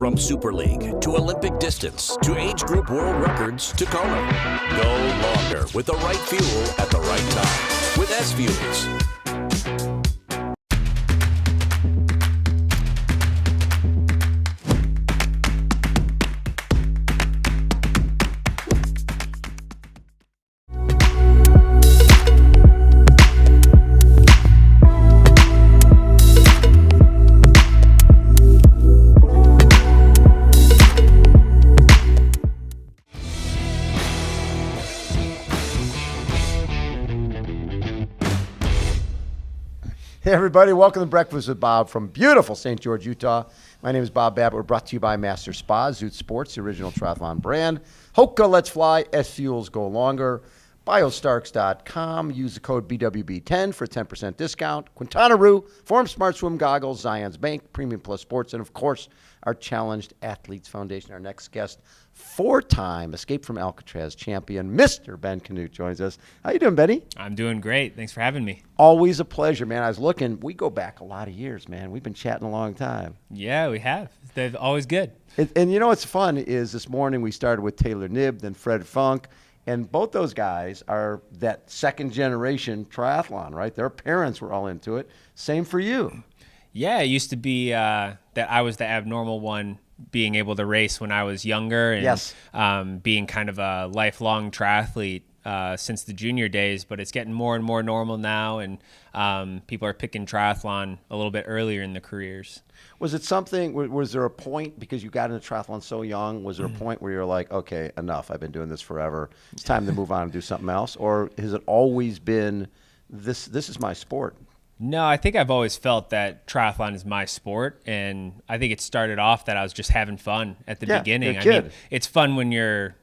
From Super League to Olympic distance to age group world records to color. Go longer with the right fuel at the right time with SFuels. Hey everybody, welcome to Breakfast with Bob from beautiful St. George, Utah. My name is Bob Babbitt. We're brought to you by Master Spa, Zoot Sports, the original triathlon brand. HOKA, Let's Fly, SFuels, Go Longer. Biostarks.com. Use the code BWB10 for a 10% discount. Quintanaroo, Form Smart Swim Goggles, Zions Bank, Premium Plus Sports, and of course, our Challenged Athletes Foundation. Our next guest, four-time Escape from Alcatraz champion, Mr. Ben Kanute, joins us. How you doing, Benny? I'm doing great. Thanks for having me. Always a pleasure, man. I was looking. We go back a lot of years, man. We've been chatting a long time. Yeah, we have. They're always good. And you know what's fun is this morning we started with Taylor Knibb, then Fred Funk. And both those guys are that second generation triathlon, right? Their parents were all into it. Same for you. Yeah, it used to be that I was the abnormal one being able to race when I was younger and yes. Being kind of a lifelong triathlete since the junior days, but it's getting more and more normal now, and people are picking triathlon a little bit earlier in their careers. Was it something, was there a point, because you got into triathlon so young, was there a point where you're like, okay, enough, I've been doing this forever, it's time to move on and do something else? Or has it always been, this is my sport? No, I think I've always felt that triathlon is my sport, and I think it started off that I was just having fun at the beginning. You're a kid. I mean, it's fun when you're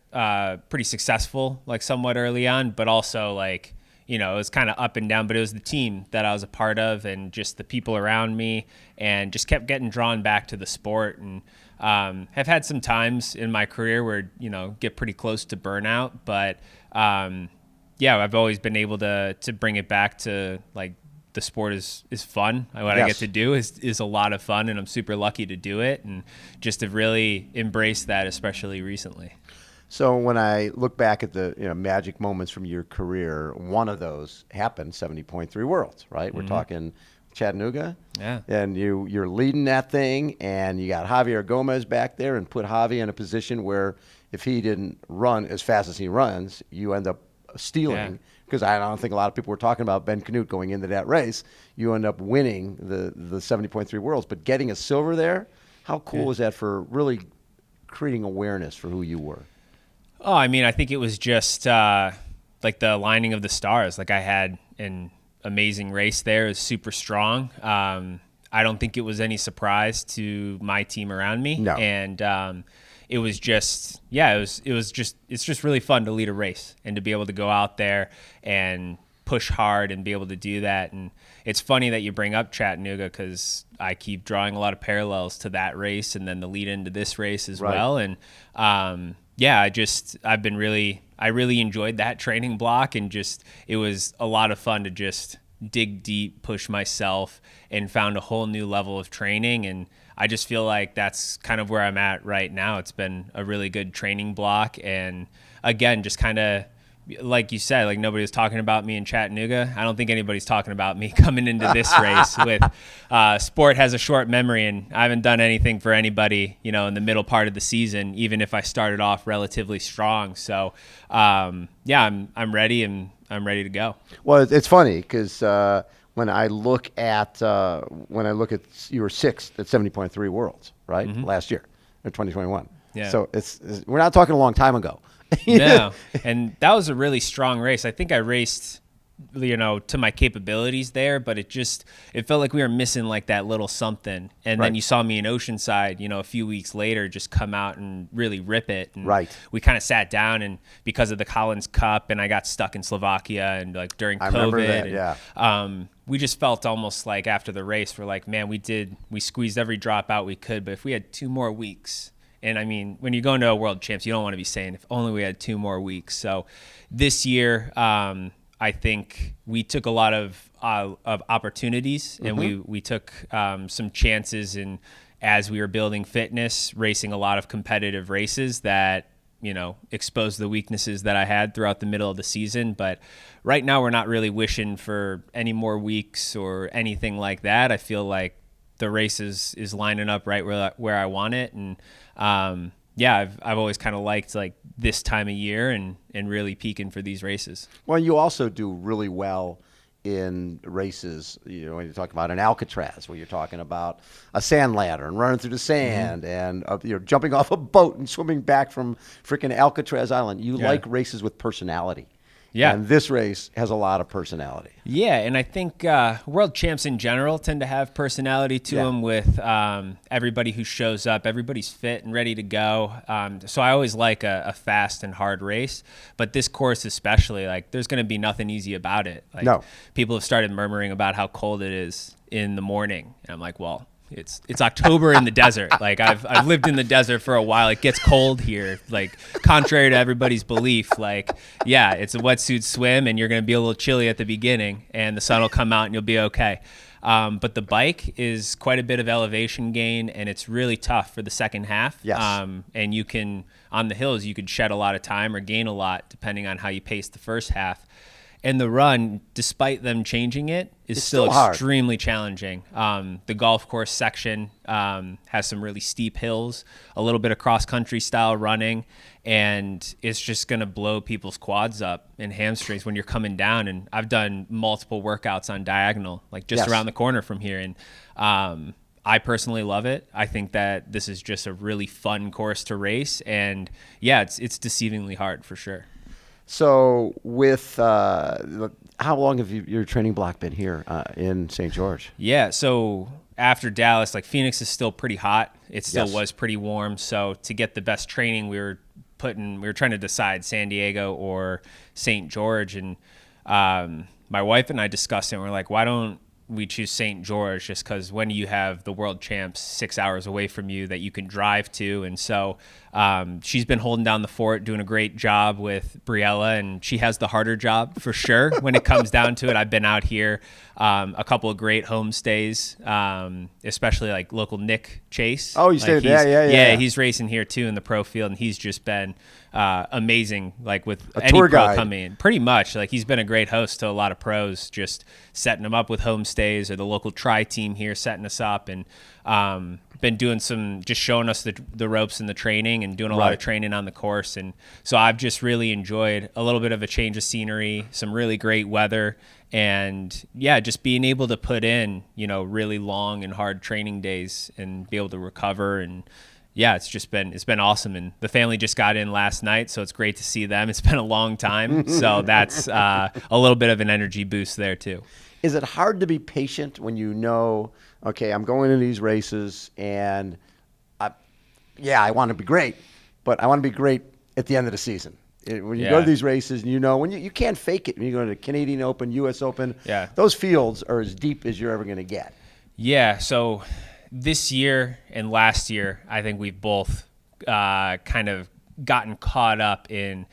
pretty successful, like somewhat early on, but also like, you know, it was kind of up and down, but it was the team that I was a part of and just the people around me, and just kept getting drawn back to the sport. And have had some times in my career where, you know, get pretty close to burnout, but yeah, I've always been able to bring it back to like, the sport is fun. What I get to do is a lot of fun, and I'm super lucky to do it, and just to really embrace that, especially recently. So when I look back at the magic moments from your career, one of those happened 70.3 Worlds, right? We're talking Chattanooga. Yeah. And you're leading that thing, and you got Javier Gomez back there, and put Javi in a position where if he didn't run as fast as he runs, you end up stealing. Because I don't think a lot of people were talking about Ben Kanute going into that race. You end up winning the 70.3 Worlds. But getting a silver there, how cool was that for really creating awareness for who you were? Oh, I mean, I think it was just like the aligning of the stars. Like I had an amazing race there. It was super strong. I don't think it was any surprise to my team around me. No. And it was just, yeah, it's just really fun to lead a race and to be able to go out there and push hard and be able to do that. And it's funny that you bring up Chattanooga, because I keep drawing a lot of parallels to that race and then the lead into this race as well. And yeah, I really enjoyed that training block, and just, it was a lot of fun to just dig deep, push myself, and found a whole new level of training. And I just feel like that's kind of where I'm at right now. It's been a really good training block. And again, just kind of, like you said, like nobody was talking about me in Chattanooga. I don't think anybody's talking about me coming into this race with sport has a short memory, and I haven't done anything for anybody, you know, in the middle part of the season, even if I started off relatively strong. So yeah, I'm ready, and I'm ready to go. Well, it's funny because when I look at you were sixth at 70.3 Worlds, right? Last year, in 2021. Yeah. So we're not talking a long time ago. No, and that was a really strong race. I think I raced, you know, to my capabilities there, but it felt like we were missing like that little something. And then you saw me in Oceanside, you know, a few weeks later, just come out and really rip it. And we kind of sat down, and because of the Collins Cup, and I got stuck in Slovakia, and like during COVID, I remember that, and, we just felt almost like after the race, we're like, man, we squeezed every drop out we could, but if we had 2 more weeks. And I mean, when you go into a world champs, you don't want to be saying, if only we had 2 more weeks. So this year, I think we took a lot of opportunities, and we took some chances as we were building fitness, racing a lot of competitive races that, exposed the weaknesses that I had throughout the middle of the season. But right now we're not really wishing for any more weeks or anything like that. I feel like the race is lining up right where I want it. And I've always kind of liked like this time of year and really peaking for these races. Well, you also do really well in races, when you talk about an Alcatraz, where you're talking about a sand ladder and running through the sand and jumping off a boat and swimming back from freaking Alcatraz Island. You like races with personality. Yeah. And this race has a lot of personality. Yeah, and I think world champs in general tend to have personality to them with everybody who shows up. Everybody's fit and ready to go. So I always like a fast and hard race. But this course especially, like, there's going to be nothing easy about it. Like, no. People have started murmuring about how cold it is in the morning. And I'm like, well, it's October in the desert. Like I've lived in the desert for a while. It gets cold here. Like, contrary to everybody's belief, like, yeah, it's a wetsuit swim and you're going to be a little chilly at the beginning and the sun will come out and you'll be okay. But the bike is quite a bit of elevation gain and it's really tough for the second half. Yes. And you can, on the hills, you could shed a lot of time or gain a lot depending on how you pace the first half. And the run, despite them changing it, is still extremely challenging. The golf course section has some really steep hills, a little bit of cross-country style running, and it's just going to blow people's quads up and hamstrings when you're coming down. And I've done multiple workouts on diagonal, like just around the corner from here. And I personally love it. I think that this is just a really fun course to race. And, yeah, it's deceivingly hard for sure. So with how long have your training block been here in St. George? Yeah, so after Dallas, like, Phoenix is still pretty hot. It still was pretty warm. So to get the best training, we were trying to decide San Diego or St. George. And my wife and I discussed it, and we're like, why don't we choose St. George, just because when you have the world champs 6 hours away from you that you can drive to. And so she's been holding down the fort, doing a great job with Briella, and she has the harder job for sure when it comes down to it. I've been out here a couple of great homestays, especially like local Nick Chase. Oh, you stayed there? Yeah, he's racing here too in the pro field, and he's just been amazing, like with a any tour pro guide. coming in. Pretty much, like, he's been a great host to a lot of pros, just setting them up with homestays, or the local tri team here setting us up, and been doing just showing us the ropes and the training, and doing a lot of training on the course. And so I've just really enjoyed a little bit of a change of scenery, some really great weather, and just being able to put in, really long and hard training days and be able to recover. And it's been awesome. And the family just got in last night, so it's great to see them. It's been a long time. So that's a little bit of an energy boost there too. Is it hard to be patient when okay, I'm going into these races and I want to be great, but I want to be great at the end of the season. When you go to these races, and when you can't fake it. When you go to the Canadian Open, U.S. Open, those fields are as deep as you're ever going to get. Yeah, so this year and last year, I think we've both kind of gotten caught up in,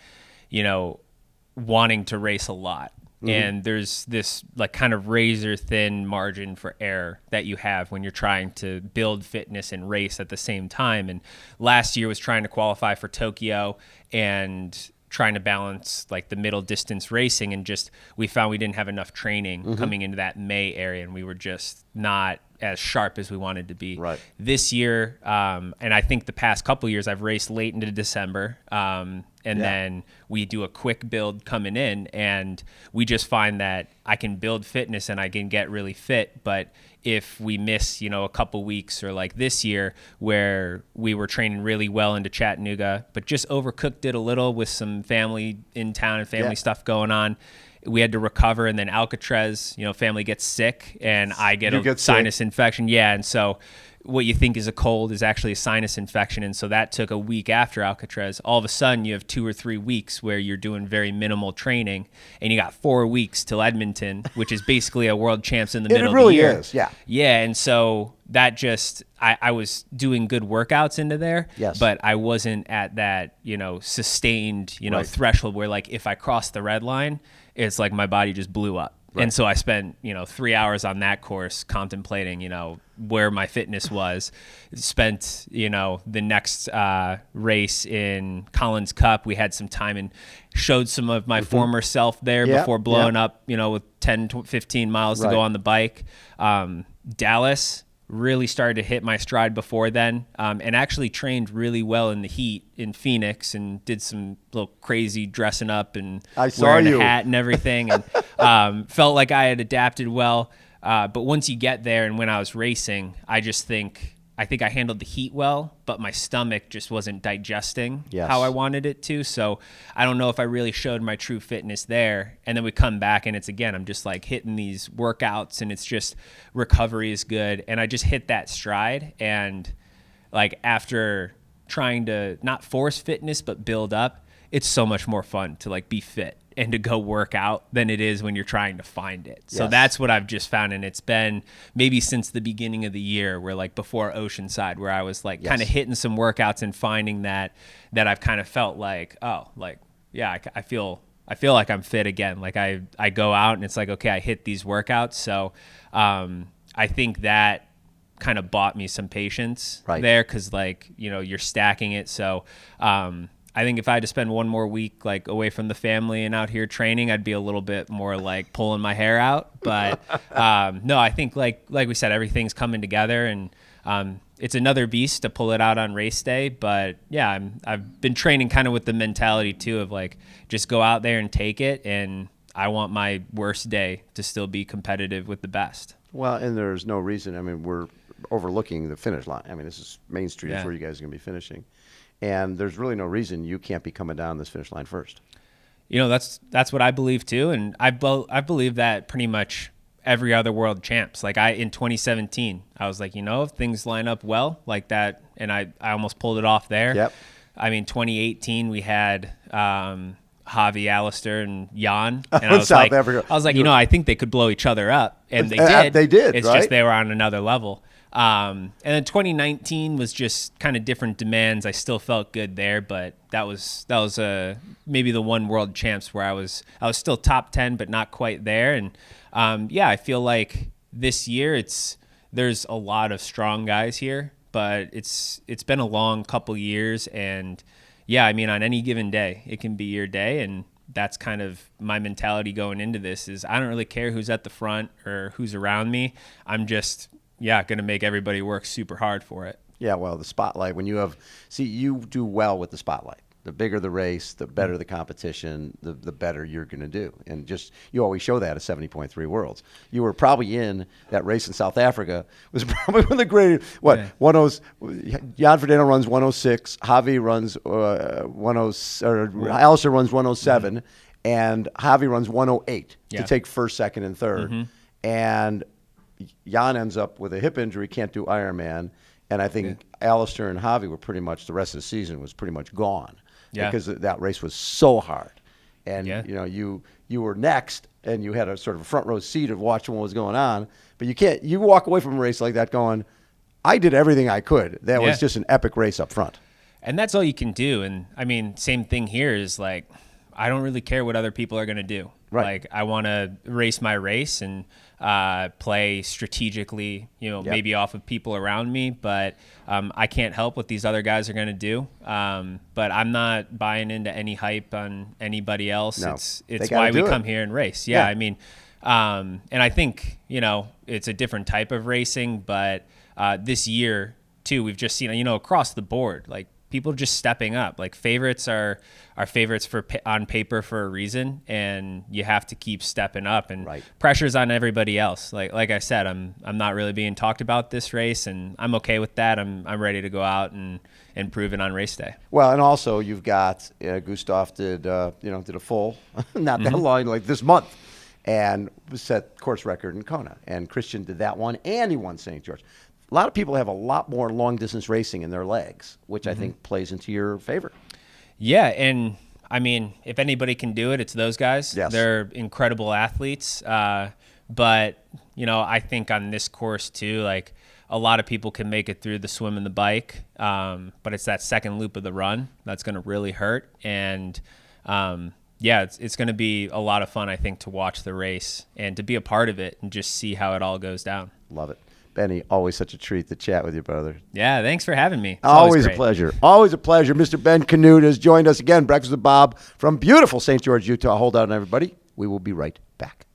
wanting to race a lot. Mm-hmm. And there's this like kind of razor thin margin for error that you have when you're trying to build fitness and race at the same time. And last year was trying to qualify for Tokyo and trying to balance like the middle distance racing, and we found we didn't have enough training coming into that May area, and we were just not as sharp as we wanted to be. Right. This year, and I think the past couple of years, I've raced late into December, and then we do a quick build coming in, and we just find that I can build fitness and I can get really fit. But if we miss, a couple weeks, or like this year where we were training really well into Chattanooga, but just overcooked it a little with some family in town and family stuff going on, we had to recover. And then Alcatraz, family gets sick and I get a sinus infection. Yeah. And so what you think is a cold is actually a sinus infection. And so that took a week after Alcatraz. All of a sudden you have 2 or 3 weeks where you're doing very minimal training, and you got 4 weeks till Edmonton, which is basically a world champs in the middle of the year. It really is. Yeah. Yeah. And so that I was doing good workouts into there, but I wasn't at that, sustained, threshold where, like, if I crossed the red line, it's like my body just blew up. Right. And so I spent, 3 hours on that course contemplating, where my fitness was. Spent, the next race in Collins Cup. We had some time and showed some of my former self there before blowing up, with 10 to 15 miles to go on the bike. Dallas really started to hit my stride before then, and actually trained really well in the heat in Phoenix and did some little crazy dressing up and wearing a hat and everything, and felt like I had adapted well. But once you get there and when I was racing, I think I handled the heat well, but my stomach just wasn't digesting how I wanted it to. So I don't know if I really showed my true fitness there. And then we come back and I'm just like hitting these workouts and it's just recovery is good. And I just hit that stride. And like after trying to not force fitness, but build up, it's so much more fun to like be fit and to go work out than it is when you're trying to find it. So that's what I've just found. And it's been maybe since the beginning of the year where like before Oceanside, where I was like kind of hitting some workouts and finding that I've kind of felt like, I feel like I'm fit again. Like I go out and it's like, okay, I hit these workouts. So I think that kind of bought me some patience there. 'Cause like, you're stacking it. So, I think if I had to spend one more week like away from the family and out here training, I'd be a little bit more like pulling my hair out. But no, I think like we said, everything's coming together, and it's another beast to pull it out on race day. But yeah, I've been training kind of with the mentality too of like just go out there and take it, and I want my worst day to still be competitive with the best. Well, and there's no reason. I mean, we're overlooking the finish line. I mean, this is Main Street is where you guys are going to be finishing. And there's really no reason you can't be coming down this finish line first. That's what I believe too, and I believe that pretty much every other world champs. Like in 2017, I was like, if things line up well like that, and I almost pulled it off there. Yep. I mean, 2018 we had Javi, Alistair, and Jan, and I was South like, Africa. I think they could blow each other up, and they did. They did. It's just they were on another level. And then 2019 was just kind of different demands. I still felt good there, but that was maybe the one world champs where I was still top 10, but not quite there. And I feel like this year there's a lot of strong guys here, but it's been a long couple years, and I mean, on any given day, it can be your day, and that's kind of my mentality going into this is I don't really care who's at the front or who's around me. I'm just going to make everybody work super hard for it. Yeah, well, the spotlight, when you do well with the spotlight. The bigger the race, the better the competition, the better you're going to do. And just, you always show that at 70.3 Worlds. You were probably in that race in South Africa, was probably one of the greatest, Jan Frodeno runs 106, Javi runs 10, Alistair runs 107, and Javi runs 108 to take first, second, and third. And Jan ends up with a hip injury, can't do Ironman, and I think Alistair and Javi were pretty much, the rest of the season was pretty much gone because that race was so hard. And you were next, and you had a sort of a front row seat of watching what was going on, but you walk away from a race like that going, I did everything I could. That was just an epic race up front. And that's all you can do. And I mean, same thing here is like, I don't really care what other people are going to do. Right. Like I want to race my race and play strategically, maybe off of people around me, but I can't help what these other guys are going to do. But I'm not buying into any hype on anybody else. No, it's why we come here and race. I mean, and I think, it's a different type of racing, but this year too, we've just seen, across the board, like people just stepping up. Like favorites are favorites on paper for a reason, and you have to keep stepping up. And pressure's on everybody else. Like I said, I'm not really being talked about this race, and I'm okay with that. I'm ready to go out and prove it on race day. Well, and also you've got Gustav did a full not that long, like this month, and set course record in Kona, and Christian did that one, and he won St. George. A lot of people have a lot more long-distance racing in their legs, which I think plays into your favor. Yeah, and I mean, if anybody can do it, it's those guys. Yes. They're incredible athletes. But, I think on this course too, like a lot of people can make it through the swim and the bike, but it's that second loop of the run that's going to really hurt. And yeah, it's going to be a lot of fun, I think, to watch the race and to be a part of it and just see how it all goes down. Love it. Benny, always such a treat to chat with you, brother. Yeah, thanks for having me. It's always a great. pleasure. Always a pleasure. Mr. Ben Kanute has joined us again. Breakfast with Bob from beautiful St. George, Utah. Hold on, everybody. We will be right back.